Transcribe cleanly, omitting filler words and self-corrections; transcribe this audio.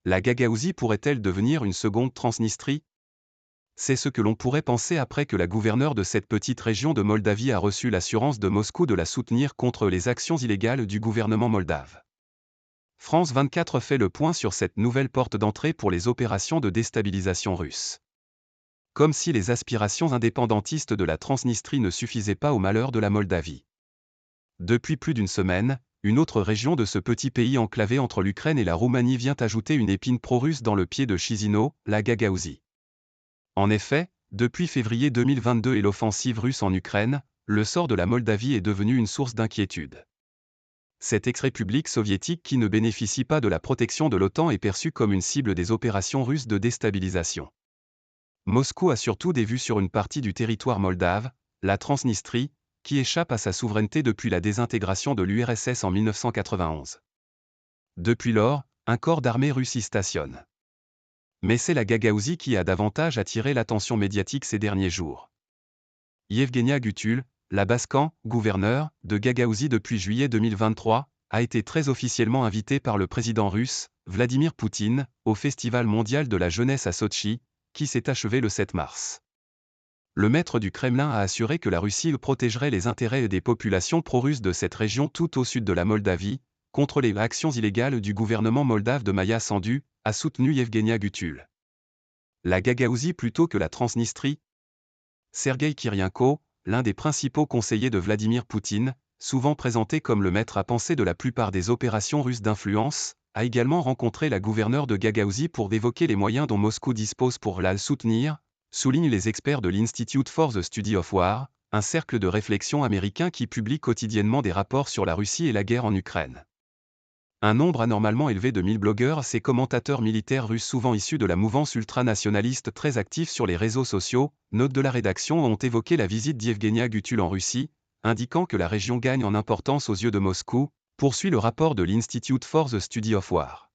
La Gagaouzie pourrait-elle devenir une seconde Transnistrie? C'est ce que l'on pourrait penser après que la gouverneure de cette petite région de Moldavie a reçu l'assurance de Moscou de la soutenir contre les actions illégales du gouvernement moldave. France 24 fait le point sur cette nouvelle porte d'entrée pour les opérations de déstabilisation russe. Comme si les aspirations indépendantistes de la Transnistrie ne suffisaient pas au malheur de la Moldavie. Depuis plus d'une semaine, une autre région de ce petit pays enclavé entre l'Ukraine et la Roumanie vient ajouter une épine pro-russe dans le pied de Chisinau, la Gagaouzie. En effet, depuis février 2022 et l'offensive russe en Ukraine, le sort de la Moldavie est devenu une source d'inquiétude. Cette ex-république soviétique qui ne bénéficie pas de la protection de l'OTAN est perçue comme une cible des opérations russes de déstabilisation. Moscou a surtout des vues sur une partie du territoire moldave, la Transnistrie, qui échappe à sa souveraineté depuis la désintégration de l'URSS en 1991. Depuis lors, un corps d'armée russe y stationne. Mais c'est la Gagaouzie qui a davantage attiré l'attention médiatique ces derniers jours. Yevgenia Gutul, la Bascan, gouverneur de Gagaouzie depuis juillet 2023, a été très officiellement invitée par le président russe, Vladimir Poutine, au Festival mondial de la jeunesse à Sotchi, qui s'est achevé le 7 mars. Le maître du Kremlin a assuré que la Russie protégerait les intérêts des populations pro-russes de cette région tout au sud de la Moldavie, contre les actions illégales du gouvernement moldave de Maïa Sandu, a soutenu Yevgenia Gutul. La Gagaouzie plutôt que la Transnistrie? Sergueï Kirienko, l'un des principaux conseillers de Vladimir Poutine, souvent présenté comme le maître à penser de la plupart des opérations russes d'influence, a également rencontré la gouverneure de Gagaouzie pour évoquer les moyens dont Moscou dispose pour la soutenir, soulignent les experts de l'Institute for the Study of War, un cercle de réflexion américain qui publie quotidiennement des rapports sur la Russie et la guerre en Ukraine. Un nombre anormalement élevé de 1000 blogueurs et commentateurs militaires russes souvent issus de la mouvance ultranationaliste très actifs sur les réseaux sociaux, note de la rédaction, ont évoqué la visite d'Yevgenia Gutul en Russie, indiquant que la région gagne en importance aux yeux de Moscou, poursuit le rapport de l'Institute for the Study of War.